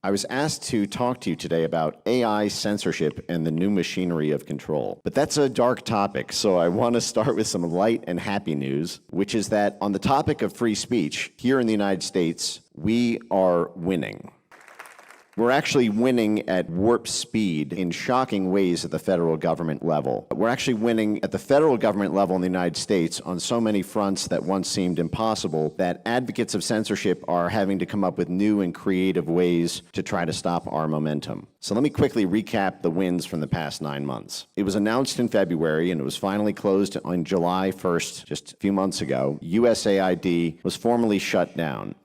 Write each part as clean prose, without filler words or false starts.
I was asked to talk to you today about AI censorship and the new machinery of control. But that's a dark topic, so I want to start with some light and happy news, which is that on the topic of free speech, here in the United States, we are winning. We're actually winning at warp speed in shocking ways at the federal government level. We're actually winning at the federal government level in the United States on so many fronts that once seemed impossible that advocates of censorship are having to come up with new and creative ways to try to stop our momentum. So let me quickly recap the wins from the past 9 months. It was announced in February and it was finally closed on July 1st, just a few months ago. USAID was formally shut down.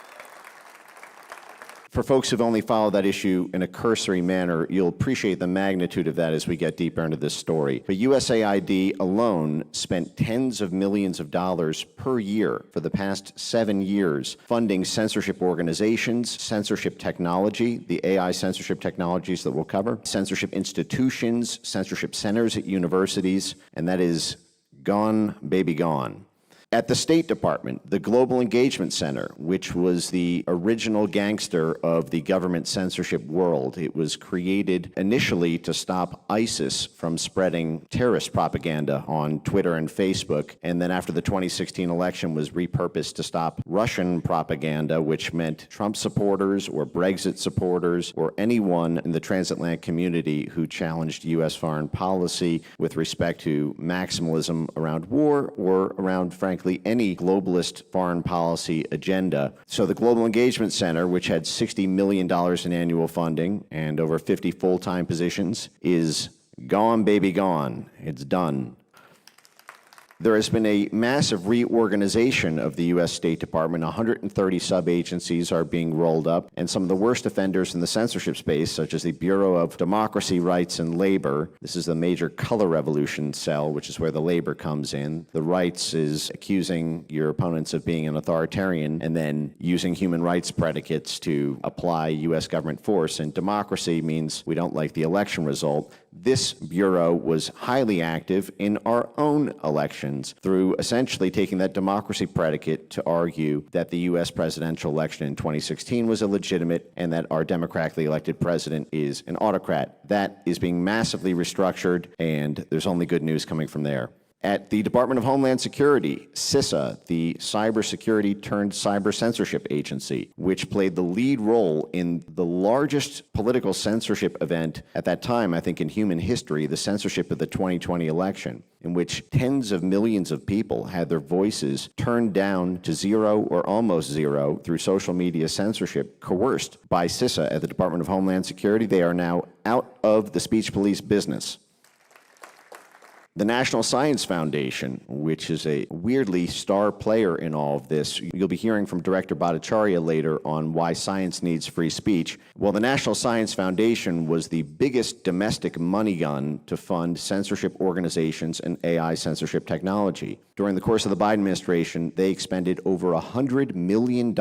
For folks who've only followed that issue in a cursory manner, you'll appreciate the magnitude of that as we get deeper into this story. But USAID alone spent tens of millions of dollars per year for the past 7 years funding censorship organizations, censorship technology, the AI censorship technologies that we'll cover, censorship institutions, censorship centers at universities, and that is gone, baby, gone. At the State Department, the Global Engagement Center, which was the original gangster of the government censorship world, it was created initially to stop ISIS from spreading terrorist propaganda on Twitter and Facebook, and then after the 2016 election was repurposed to stop Russian propaganda, which meant Trump supporters or Brexit supporters or anyone in the transatlantic community who challenged U.S. foreign policy with respect to maximalism around war or around, frankly, any globalist foreign policy agenda. So the Global Engagement Center, which had $60 million in annual funding and over 50 full-time positions, is gone, baby, gone. It's done. There has been a massive reorganization of the U.S. State Department. 130 sub-agencies are being rolled up, and some of the worst offenders in the censorship space, such as the Bureau of Democracy, Rights, and Labor. This is the major color revolution cell, which is where the labor comes in. The rights is accusing your opponents of being an authoritarian and then using human rights predicates to apply U.S. government force. And democracy means we don't like the election result. This bureau was highly active in our own elections through essentially taking that democracy predicate to argue that the U.S. presidential election in 2016 was illegitimate and that our democratically elected president is an autocrat. That is being massively restructured, and there's only good news coming from there. At the Department of Homeland Security, CISA, the cybersecurity turned cyber censorship agency, which played the lead role in the largest political censorship event at that time, I think, in human history, the censorship of the 2020 election, in which tens of millions of people had their voices turned down to zero or almost zero through social media censorship, coerced by CISA at the Department of Homeland Security. They are now out of the speech police business. The National Science Foundation, which is a weirdly star player in all of this. You'll be hearing from Director Bhattacharya later on why science needs free speech. Well, the National Science Foundation was the biggest domestic money gun to fund censorship organizations and AI censorship technology. During the course of the Biden administration, they expended over $100 million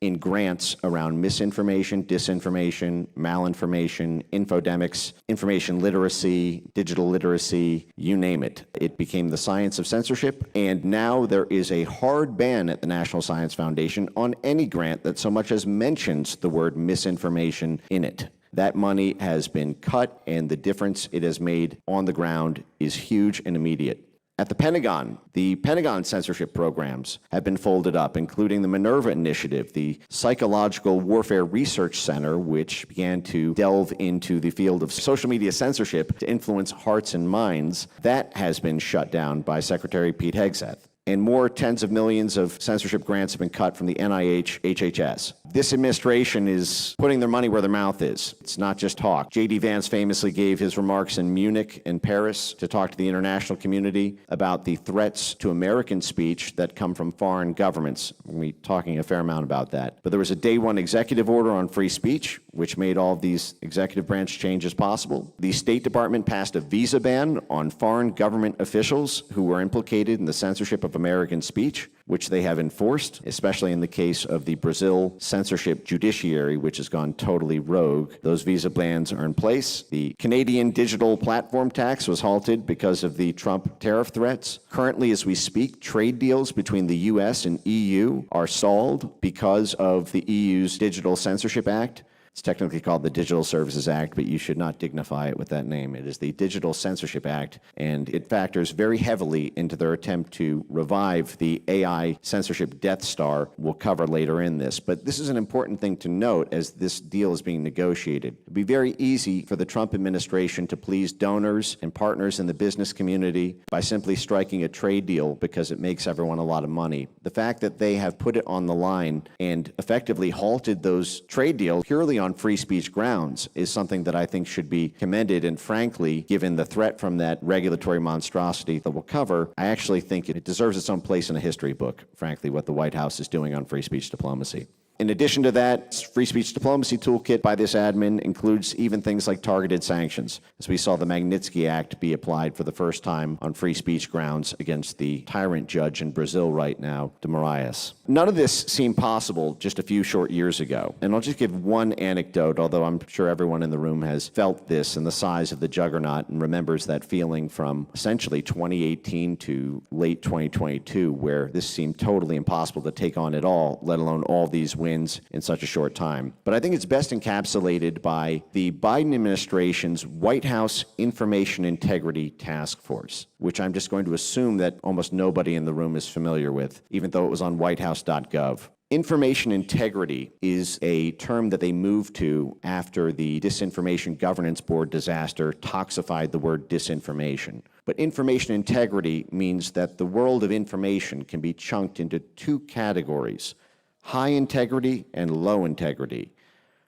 in grants around misinformation, disinformation, malinformation, infodemics, information literacy, digital literacy, you name it. It became the science of censorship, and now there is a hard ban at the National Science Foundation on any grant that so much as mentions the word misinformation in it. That money has been cut, and the difference it has made on the ground is huge and immediate. At the Pentagon censorship programs have been folded up, including the Minerva Initiative, the Psychological Warfare Research Center, which began to delve into the field of social media censorship to influence hearts and minds. That has been shut down by Secretary Pete Hegseth. And more tens of millions of censorship grants have been cut from the NIH, HHS. This administration is putting their money where their mouth is. It's not just talk. J.D. Vance famously gave his remarks in Munich and Paris to talk to the international community about the threats to American speech that come from foreign governments. We're talking a fair amount about that. But there was a day one executive order on free speech, which made all of these executive branch changes possible. The State Department passed a visa ban on foreign government officials who were implicated in the censorship of American speech, which they have enforced, especially in the case of the Brazil censorship judiciary, which has gone totally rogue. Those visa bans are in place. The Canadian digital platform tax was halted because of the Trump tariff threats. Currently, as we speak, trade deals between the U.S. and EU are stalled because of the EU's Digital Censorship Act. It's technically called the Digital Services Act, but you should not dignify it with that name. It is the Digital Censorship Act, and it factors very heavily into their attempt to revive the AI censorship Death Star we'll cover later in this. But this is an important thing to note as this deal is being negotiated. It would be very easy for the Trump administration to please donors and partners in the business community by simply striking a trade deal because it makes everyone a lot of money. The fact that they have put it on the line and effectively halted those trade deals purely on free speech grounds is something that I think should be commended, and frankly, given the threat from that regulatory monstrosity that we'll cover, I actually think it deserves its own place in a history book, frankly, what the White House is doing on free speech diplomacy. In addition to that, free speech diplomacy toolkit by this admin includes even things like targeted sanctions, as we saw the Magnitsky Act be applied for the first time on free speech grounds against the tyrant judge in Brazil right now, de Moraes. None of this seemed possible just a few short years ago, and I'll just give one anecdote, although I'm sure everyone in the room has felt this and the size of the juggernaut and remembers that feeling from essentially 2018 to late 2022, where this seemed totally impossible to take on at all, let alone all these wins in such a short time. But I think it's best encapsulated by the Biden administration's White House Information Integrity Task Force, which I'm just going to assume that almost nobody in the room is familiar with, even though it was on whitehouse.gov. Information integrity is a term that they moved to after the Disinformation Governance Board disaster toxified the word disinformation. But information integrity means that the world of information can be chunked into two categories: high integrity and low integrity.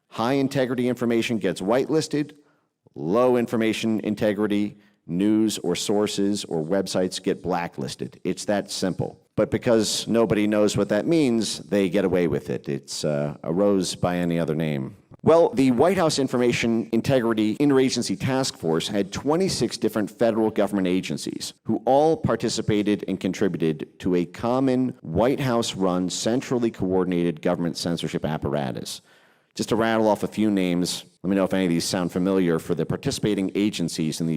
High integrity information gets whitelisted. Low information integrity news or sources or websites get blacklisted. It's that simple. But because nobody knows what that means, they get away with it. It's a rose by any other name. Well, the White House Information Integrity Interagency Task Force had 26 different federal government agencies who all participated and contributed to a common White House-run, centrally coordinated government censorship apparatus. Just to rattle off a few names, let me know if any of these sound familiar for the participating agencies in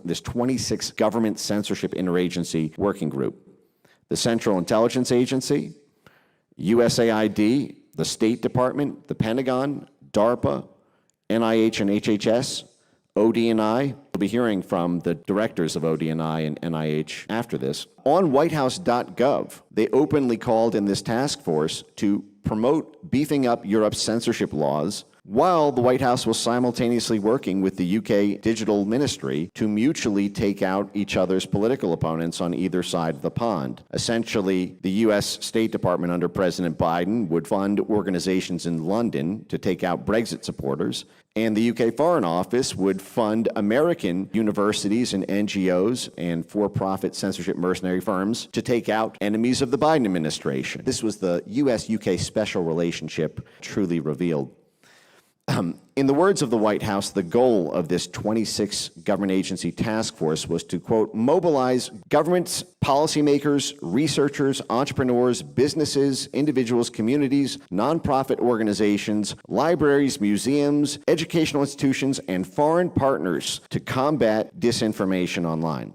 this 26 government censorship interagency working group. The Central Intelligence Agency, USAID, the State Department, the Pentagon, DARPA, NIH and HHS, ODNI. We'll be hearing from the directors of ODNI and NIH after this. On whitehouse.gov, they openly called in this task force to promote beefing up Europe's censorship laws, while the White House was simultaneously working with the UK Digital Ministry to mutually take out each other's political opponents on either side of the pond. Essentially, the US State Department under President Biden would fund organizations in London to take out Brexit supporters, and the UK Foreign Office would fund American universities and NGOs and for-profit censorship mercenary firms to take out enemies of the Biden administration. This was the US-UK special relationship truly revealed. In the words of the White House, the goal of this 26 government agency task force was to, quote, mobilize governments, policymakers, researchers, entrepreneurs, businesses, individuals, communities, nonprofit organizations, libraries, museums, educational institutions, and foreign partners to combat disinformation online.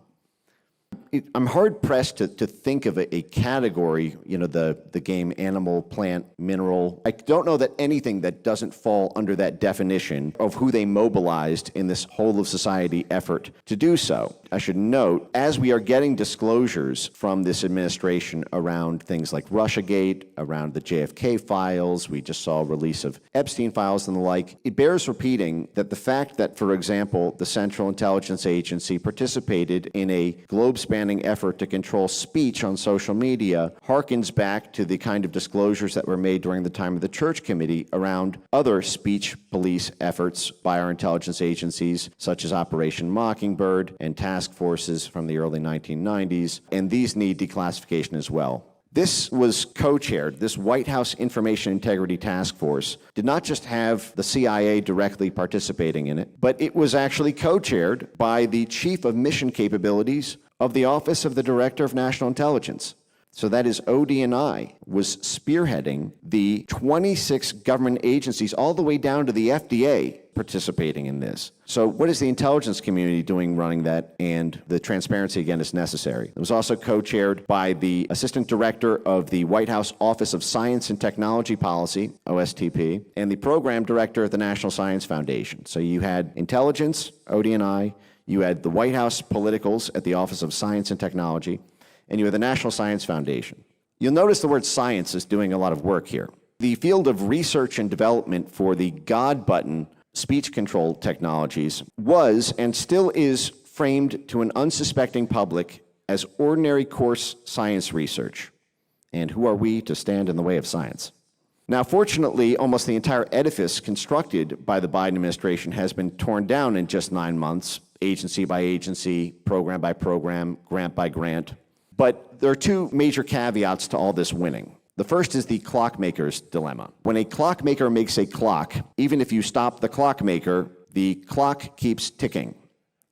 I'm hard-pressed to think of a category, the game animal, plant, mineral. I don't know that anything that doesn't fall under that definition of who they mobilized in this whole-of-society effort to do so. I should note, as we are getting disclosures from this administration around things like Russiagate, around the JFK files, we just saw a release of Epstein files and the like, it bears repeating that the fact that, for example, the Central Intelligence Agency participated in a globe-spanning effort to control speech on social media harkens back to the kind of disclosures that were made during the time of the Church Committee around other speech police efforts by our intelligence agencies, such as Operation Mockingbird and task forces from the early 1990s, and these need declassification as well. This was co-chaired. This White House Information Integrity Task Force did not just have the CIA directly participating in it, but it was actually co-chaired by the Chief of Mission Capabilities of the Office of the Director of National Intelligence. So that is ODNI was spearheading the 26 government agencies all the way down to the FDA participating in this. So what is the intelligence community doing running that? And the transparency, again, is necessary. It was also co-chaired by the Assistant Director of the White House Office of Science and Technology Policy, OSTP, and the Program Director at the National Science Foundation. So you had intelligence, ODNI, you had the White House politicals at the Office of Science and Technology, and you had the National Science Foundation. You'll notice the word science is doing a lot of work here. The field of research and development for the God button speech control technologies was and still is framed to an unsuspecting public as ordinary course science research. And who are we to stand in the way of science? Now, fortunately, almost the entire edifice constructed by the Biden administration has been torn down in just 9 months, agency by agency, program by program, grant by grant. But there are two major caveats to all this winning. The first is the clockmaker's dilemma. When a clockmaker makes a clock, even if you stop the clockmaker, the clock keeps ticking.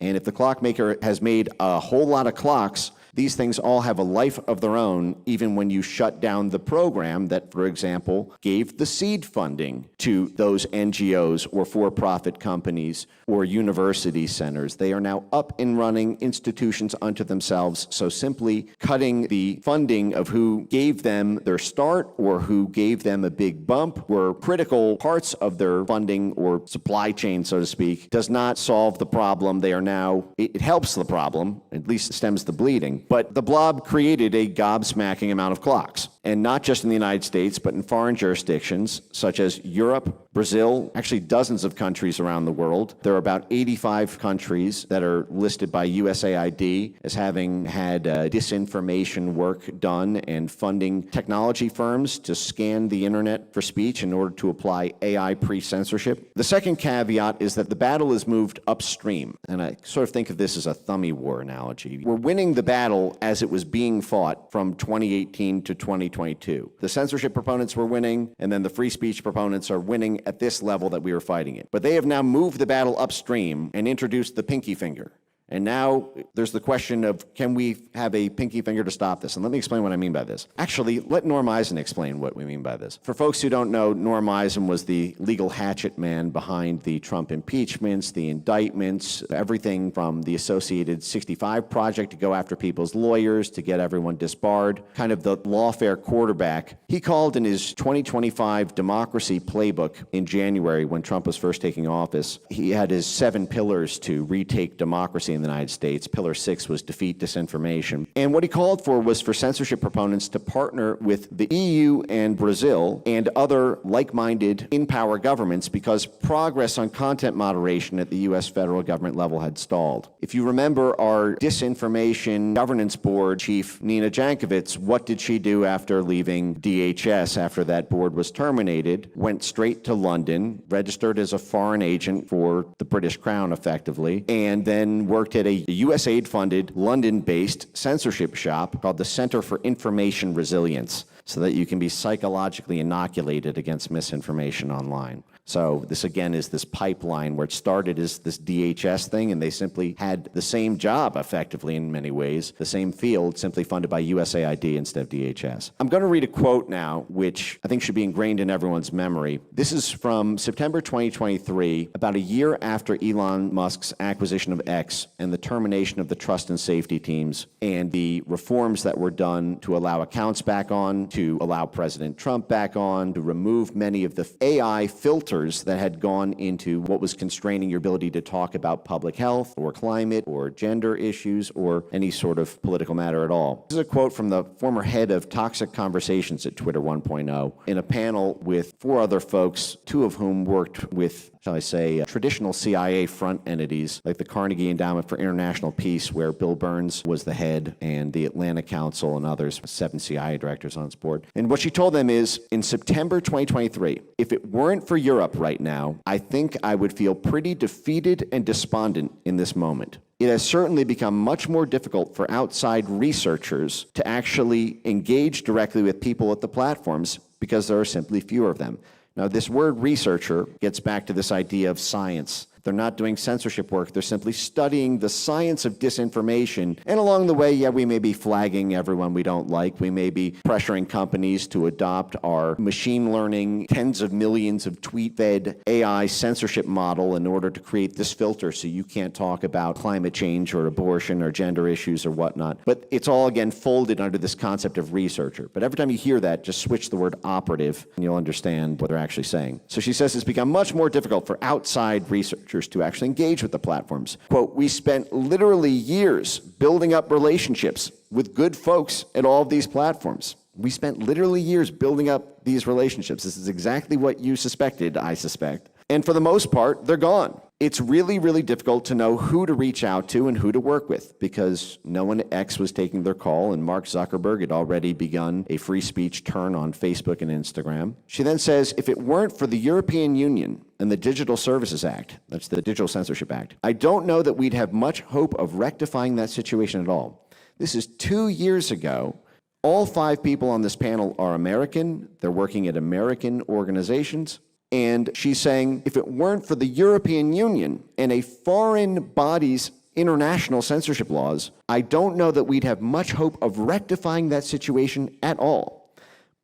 And if the clockmaker has made a whole lot of clocks, these things all have a life of their own, even when you shut down the program that, for example, gave the seed funding to those NGOs or for-profit companies or university centers. They are now up and running institutions unto themselves, so simply cutting the funding of who gave them their start or who gave them a big bump were critical parts of their funding or supply chain, so to speak, does not solve the problem. They are now, it helps the problem, at least stems the bleeding. But the blob created a gobsmacking amount of clocks, and not just in the United States, but in foreign jurisdictions such as Europe, Brazil, actually dozens of countries around the world. There are about 85 countries that are listed by USAID as having had disinformation work done and funding technology firms to scan the internet for speech in order to apply AI pre-censorship. The second caveat is that the battle is moved upstream, and I sort of think of this as a thummy war analogy. We're winning the battle as it was being fought from 2018 to 2022. The censorship proponents were winning, and then the free speech proponents are winning at this level that we were fighting it. But they have now moved the battle upstream and introduced the pinky finger. And now there's the question of, can we have a pinky finger to stop this? And let me explain what I mean by this. Actually, let Norm Eisen explain what we mean by this. For folks who don't know, Norm Eisen was the legal hatchet man behind the Trump impeachments, the indictments, everything from the Associated 65 project to go after people's lawyers, to get everyone disbarred, kind of the lawfare quarterback. He called in his 2025 democracy playbook in January when Trump was first taking office, he had his 7 pillars to retake democracy in the United States. Pillar 6 was defeat disinformation. And what he called for was for censorship proponents to partner with the EU and Brazil and other like-minded in-power governments because progress on content moderation at the U.S. federal government level had stalled. If you remember our disinformation governance board chief, Nina Jankowicz, what did she do after leaving DHS after that board was terminated? Went straight to London, registered as a foreign agent for the British Crown effectively, and then worked at a USAID-funded, London-based censorship shop called the Center for Information Resilience, so that you can be psychologically inoculated against misinformation online. So this, again, is this pipeline where it started as this DHS thing, and they simply had the same job, effectively, in many ways, the same field, simply funded by USAID instead of DHS. I'm going to read a quote now, which I think should be ingrained in everyone's memory. This is from September 2023, about a year after Elon Musk's acquisition of X and the termination of the trust and safety teams and the reforms that were done to allow accounts back on, to allow President Trump back on, to remove many of the AI filters that had gone into what was constraining your ability to talk about public health or climate or gender issues or any sort of political matter at all. This is a quote from the former head of Toxic Conversations at Twitter 1.0 in a panel with 4 other folks, 2 of whom worked with, shall I say, traditional CIA front entities like the Carnegie Endowment for International Peace, where Bill Burns was the head, and the Atlantic Council and others, 7 CIA directors on its board. And what she told them is, in September 2023, if it weren't for Europe right now, I think I would feel pretty defeated and despondent in this moment. It has certainly become much more difficult for outside researchers to actually engage directly with people at the platforms because there are simply fewer of them. Now, this word researcher gets back to this idea of science, They're not doing censorship work. They're simply studying the science of disinformation. And along the way, yeah, we may be flagging everyone we don't like. We may be pressuring companies to adopt our machine learning, tens of millions of tweet-fed AI censorship model in order to create this filter so you can't talk about climate change or abortion or gender issues or whatnot. But it's all, again, folded under this concept of researcher. But every time you hear that, just switch the word operative and you'll understand what they're actually saying. So she says it's become much more difficult for outside researchers to actually engage with the platforms. Quote, we spent literally years building up relationships with good folks at all of these platforms. We spent literally years building up these relationships. This is exactly what you suspected, I suspect. And for the most part, they're gone. It's really, really difficult to know who to reach out to and who to work with because no one at X was taking their call and Mark Zuckerberg had already begun a free speech turn on Facebook and Instagram. She then says, if it weren't for the European Union and the Digital Services Act, that's the Digital Censorship Act, I don't know that we'd have much hope of rectifying that situation at all. This is 2 years ago. All 5 people on this panel are American. They're working at American organizations. And she's saying, if it weren't for the European Union and a foreign body's international censorship laws, I don't know that we'd have much hope of rectifying that situation at all.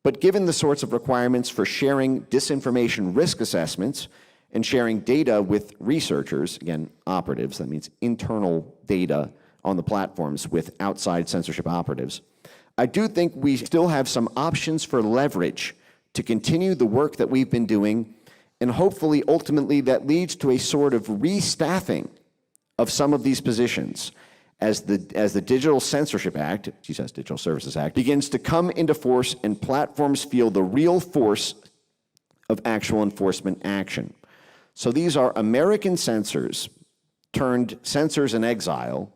But given the sorts of requirements for sharing disinformation risk assessments and sharing data with researchers, again, operatives, that means internal data on the platforms with outside censorship operatives, I do think we still have some options for leverage to continue the work that we've been doing, and hopefully, ultimately, that leads to a sort of restaffing of some of these positions as the Digital Censorship Act, she says Digital Services Act, begins to come into force and platforms feel the real force of actual enforcement action. So these are American censors turned censors in exile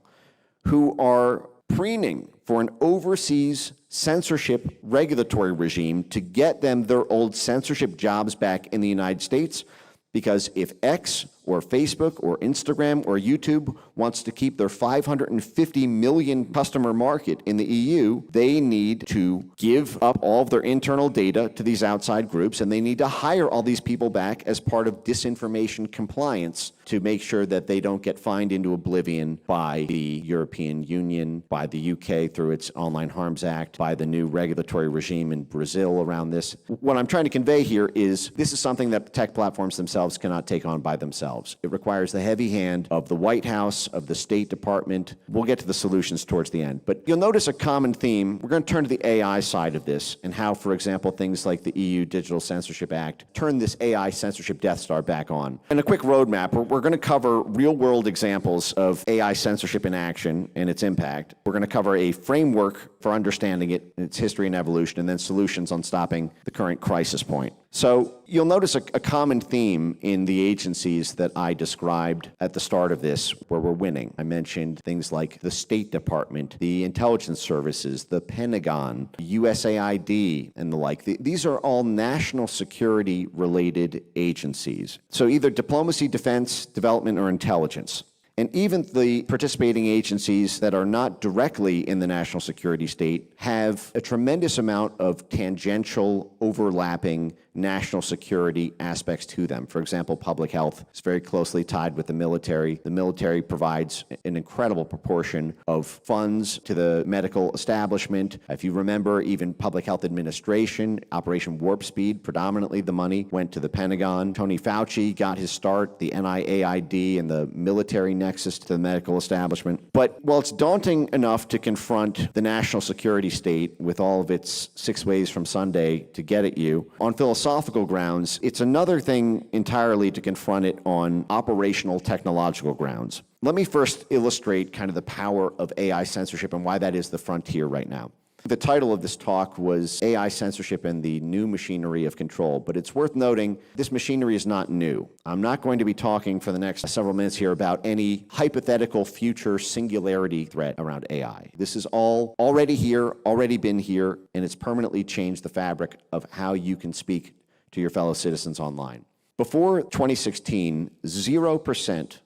who are preening for an overseas censorship regulatory regime to get them their old censorship jobs back in the United States. Because if X or Facebook or Instagram or YouTube wants to keep their 550 million customer market in the EU, they need to give up all of their internal data to these outside groups, and they need to hire all these people back as part of disinformation compliance to make sure that they don't get fined into oblivion by the European Union, by the UK through its Online Harms Act, by the new regulatory regime in Brazil around this. What I'm trying to convey here is this is something that tech platforms themselves cannot take on by themselves. It requires the heavy hand of the White House, of the State Department. We'll get to the solutions towards the end. But you'll notice a common theme. We're going to turn to the AI side of this and how, for example, things like the EU Digital Censorship Act turn this AI censorship Death Star back on. And a quick roadmap, we're going to cover real-world examples of AI censorship in action and its impact. We're going to cover a framework for understanding it, its history and evolution, and then solutions on stopping the current crisis point. So you'll notice a common theme in the agencies that I described at the start of this where we're winning. I mentioned things like the State Department, the intelligence services, the Pentagon, USAID, and the like. These are all national security related agencies. So either diplomacy, defense, development, or intelligence. And even the participating agencies that are not directly in the national security state have a tremendous amount of tangential, overlapping national security aspects to them. For example, public health is very closely tied with the military. The military provides an incredible proportion of funds to the medical establishment. If you remember, even Public Health Administration, Operation Warp Speed, predominantly the money went to the Pentagon. Tony Fauci got his start, the NIAID and the military nexus to the medical establishment. But while it's daunting enough to confront the national security state with all of its 6 ways from Sunday to get at you, on philosophical grounds, it's another thing entirely to confront it on operational technological grounds. Let me first illustrate kind of the power of AI censorship and why that is the frontier right now. The title of this talk was AI Censorship and the New Machinery of Control, but it's worth noting this machinery is not new. I'm not going to be talking for the next several minutes here about any hypothetical future singularity threat around AI. This is all already here, already been here, and it's permanently changed the fabric of how you can speak to your fellow citizens online. Before 2016, 0%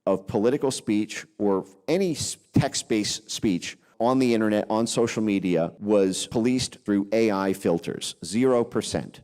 of political speech or any text-based speech on the internet, on social media, was policed through AI filters, 0%.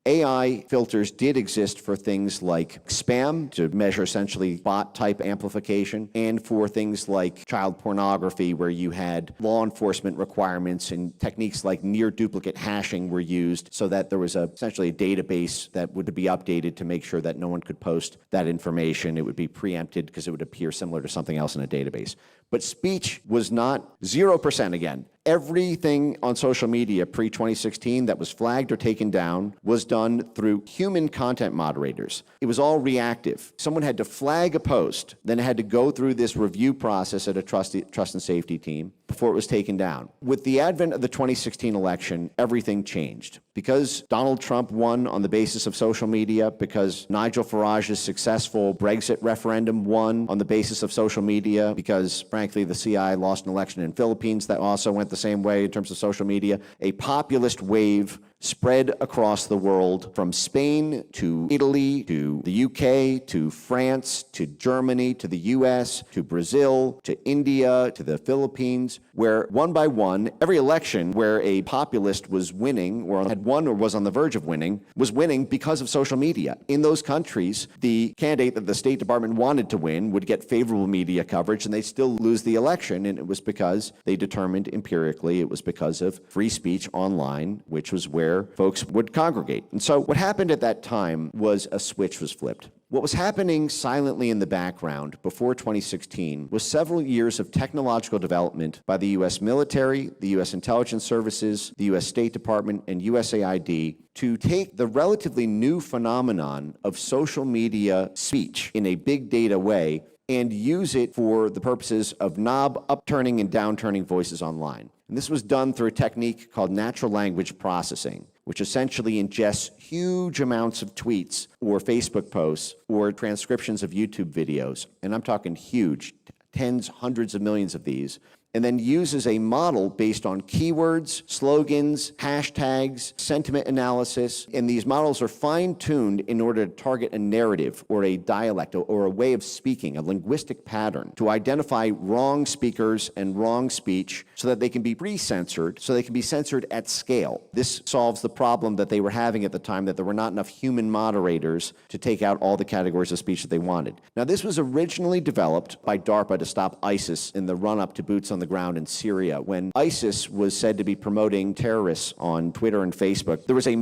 AI filters did exist for things like spam, to measure essentially bot-type amplification, and for things like child pornography, where you had law enforcement requirements and techniques like near-duplicate hashing were used so that there was essentially a database that would be updated to make sure that no one could post that information. It would be preempted because it would appear similar to something else in a database. But speech was not 0% again. Everything on social media pre-2016 that was flagged or taken down was done through human content moderators. It was all reactive. Someone had to flag a post, then it had to go through this review process at a trust and safety team before it was taken down. With the advent of the 2016 election, everything changed. Because Donald Trump won on the basis of social media, because Nigel Farage's successful Brexit referendum won on the basis of social media, because, frankly, the CI lost an election in Philippines that also went the same way in terms of social media, a populist wave spread across the world from Spain to Italy to the UK to France to Germany to the US to Brazil to India to the Philippines, where one by one, every election where a populist was winning or had won or was on the verge of winning was winning because of social media. In those countries, the candidate that the State Department wanted to win would get favorable media coverage and they'd still lose the election, and it was because they determined empirically it was because of free speech online, which was where folks would congregate. And so what happened at that time was a switch was flipped. What was happening silently in the background before 2016 was several years of technological development by the U.S. military, the U.S. intelligence services, the U.S. State Department, and USAID to take the relatively new phenomenon of social media speech in a big data way and use it for the purposes of knob upturning and downturning voices online. And this was done through a technique called natural language processing, which essentially ingests huge amounts of tweets or Facebook posts or transcriptions of YouTube videos. And I'm talking huge, tens, hundreds of millions of these, and then uses a model based on keywords, slogans, hashtags, sentiment analysis, and these models are fine-tuned in order to target a narrative or a dialect or a way of speaking, a linguistic pattern, to identify wrong speakers and wrong speech so that they can be pre-censored, so they can be censored at scale. This solves the problem that they were having at the time, that there were not enough human moderators to take out all the categories of speech that they wanted. Now, this was originally developed by DARPA to stop ISIS in the run-up to boots on the ground in Syria. When ISIS was said to be promoting terrorists on Twitter and Facebook, there was a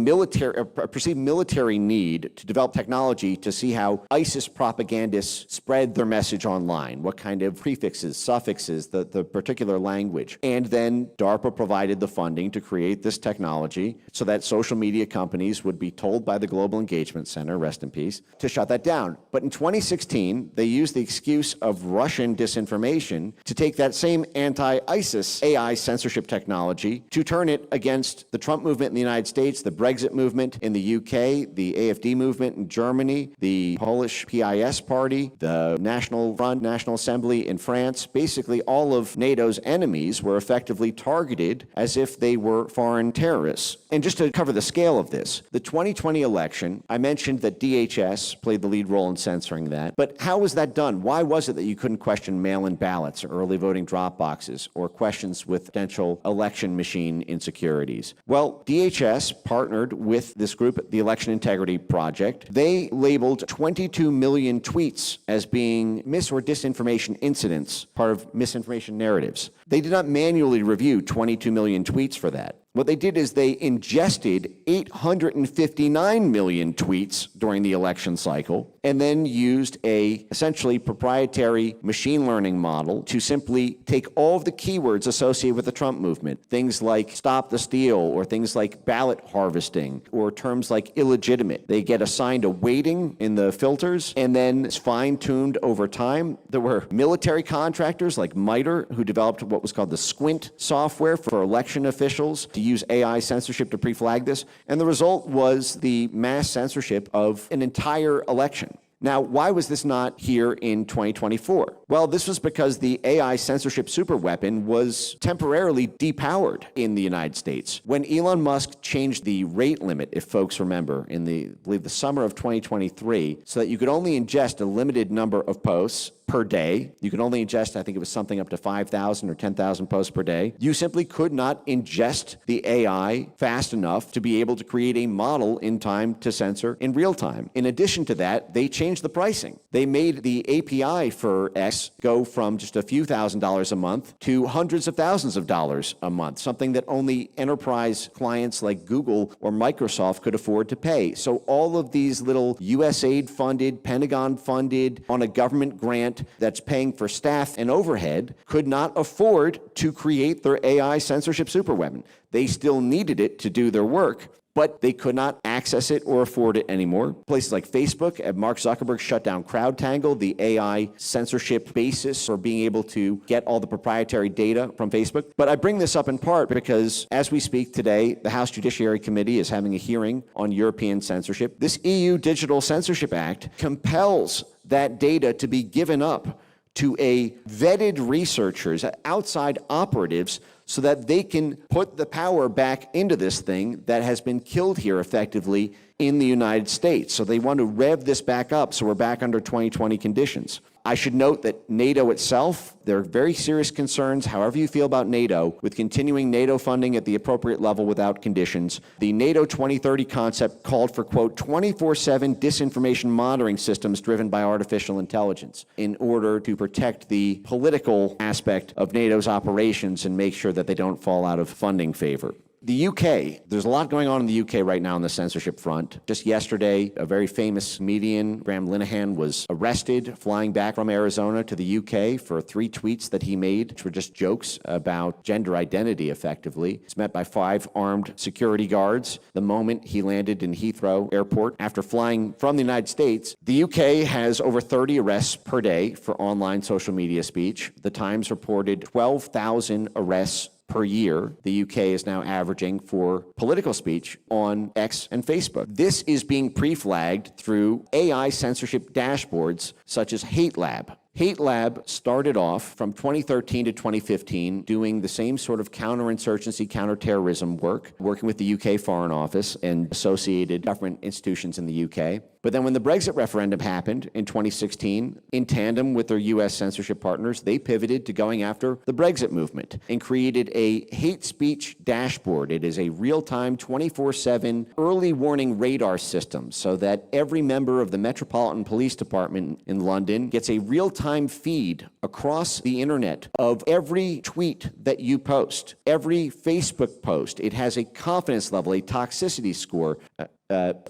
perceived military need to develop technology to see how ISIS propagandists spread their message online, what kind of prefixes, suffixes, the particular language. And then DARPA provided the funding to create this technology so that social media companies would be told by the Global Engagement Center, rest in peace, to shut that down. But in 2016, they used the excuse of Russian disinformation to take that same anti-ISIS AI censorship technology to turn it against the Trump movement in the United States, the Brexit movement in the UK, the AfD movement in Germany, the Polish PIS party, the National Front, National Assembly in France. Basically, all of NATO's enemies were effectively targeted as if they were foreign terrorists. And just to cover the scale of this, the 2020 election, I mentioned that DHS played the lead role in censoring that. But how was that done? Why was it that you couldn't question mail-in ballots or early voting drop boxes or questions with potential election machine insecurities? Well, DHS partnered with this group, the Election Integrity Project. They labeled 22 million tweets as being mis- or disinformation incidents, part of misinformation narratives. They did not manually review 22 million tweets for that. What they did is they ingested 859 million tweets during the election cycle and then used a essentially proprietary machine learning model to simply take all of the keywords associated with the Trump movement, things like stop the steal or things like ballot harvesting or terms like illegitimate. They get assigned a weighting in the filters and then it's fine-tuned over time. There were military contractors like MITRE who developed what was called the Squint software for election officials to use AI censorship to pre-flag this, and the result was the mass censorship of an entire election. Now, why was this not here in 2024? Well, this was because the AI censorship superweapon was temporarily depowered in the United States. When Elon Musk changed the rate limit, if folks remember, in I believe the summer of 2023, so that you could only ingest a limited number of posts per day. You can only ingest, I think it was something up to 5,000 or 10,000 posts per day. You simply could not ingest the AI fast enough to be able to create a model in time to censor in real time. In addition to that, they changed the pricing. They made the API for X go from just a few $1,000s a month to hundreds of thousands of dollars a month, something that only enterprise clients like Google or Microsoft could afford to pay. So all of these little USAID funded, Pentagon funded, on a government grant that's paying for staff and overhead could not afford to create their AI censorship superweapon. They still needed it to do their work, but they could not access it or afford it anymore. Places like Facebook, Mark Zuckerberg shut down CrowdTangle, the AI censorship basis for being able to get all the proprietary data from Facebook. But I bring this up in part because as we speak today, the House Judiciary Committee is having a hearing on European censorship. This EU Digital Censorship Act compels that data to be given up to a vetted researchers, outside operatives, so that they can put the power back into this thing that has been killed here effectively in the United States. So they want to rev this back up so we're back under 2020 conditions. I should note that NATO itself, there are very serious concerns, however you feel about NATO, with continuing NATO funding at the appropriate level without conditions. The NATO 2030 concept called for, quote, 24/7 disinformation monitoring systems driven by artificial intelligence in order to protect the political aspect of NATO's operations and make sure that they don't fall out of funding favor. The UK, there's a lot going on in the UK right now on the censorship front. Just yesterday, a very famous comedian, Graham Linehan, was arrested flying back from Arizona to the UK for 3 tweets that he made, which were just jokes about gender identity, effectively. He's met by 5 armed security guards the moment he landed in Heathrow Airport after flying from the United States. The UK has over 30 arrests per day for online social media speech. The Times reported 12,000 arrests per year. The UK is now averaging for political speech on X and Facebook. This is being pre-flagged through AI censorship dashboards such as Hate Lab. Hate Lab started off from 2013 to 2015 doing the same sort of counterinsurgency, counterterrorism work, working with the UK Foreign Office and associated government institutions in the UK. But then when the Brexit referendum happened in 2016, in tandem with their US censorship partners, they pivoted to going after the Brexit movement and created a hate speech dashboard. It is a real-time 24/7 early warning radar system so that every member of the Metropolitan Police Department in London gets a real-time feed across the internet of every tweet that you post, every Facebook post. It has a confidence level, a toxicity score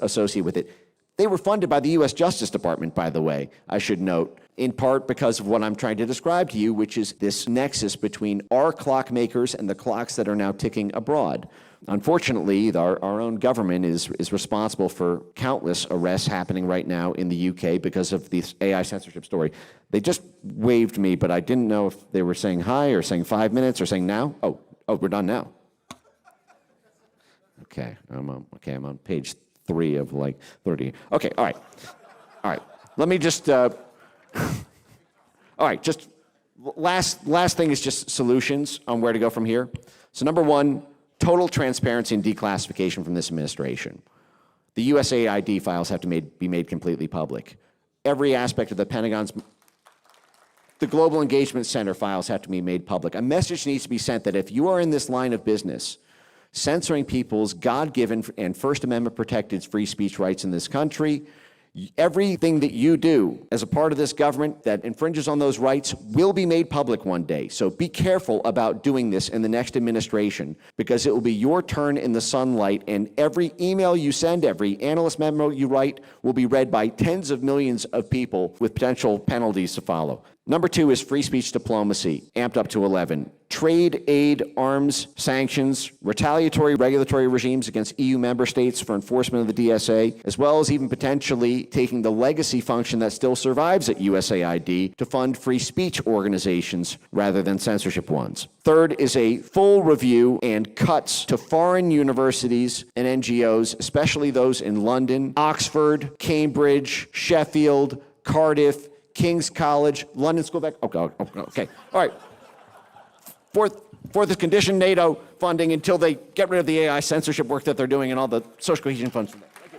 associated with it. They were funded by the U.S. Justice Department, by the way, I should note, in part because of what I'm trying to describe to you, which is this nexus between our clockmakers and the clocks that are now ticking abroad. Unfortunately, our own government is responsible for countless arrests happening right now in the UK because of this AI censorship story. They just waved me, but I didn't know if they were saying hi or saying 5 minutes or saying now. Oh, we're done now. Okay, I'm on page 3 of like 30. Okay, all right. Let me just, all right, just last thing is just solutions on where to go from here. So number 1, total transparency and declassification from this administration. The USAID files have to be made completely public. Every aspect of the Pentagon's, the Global Engagement Center files have to be made public. A message needs to be sent that if you are in this line of business, censoring people's God-given and First Amendment protected free speech rights in this country, everything that you do as a part of this government that infringes on those rights will be made public one day. So be careful about doing this in the next administration, because it will be your turn in the sunlight, and every email you send, every analyst memo you write will be read by tens of millions of people with potential penalties to follow. Number 2 is free speech diplomacy, amped up to 11. Trade, aid, arms, sanctions, retaliatory regulatory regimes against EU member states for enforcement of the DSA, as well as even potentially taking the legacy function that still survives at USAID to fund free speech organizations rather than censorship ones. Third is a full review and cuts to foreign universities and NGOs, especially those in London, Oxford, Cambridge, Sheffield, Cardiff, King's College, London School of okay. All right. Fourth is condition NATO funding until they get rid of the AI censorship work that they're doing and all the social cohesion funds. Thank you.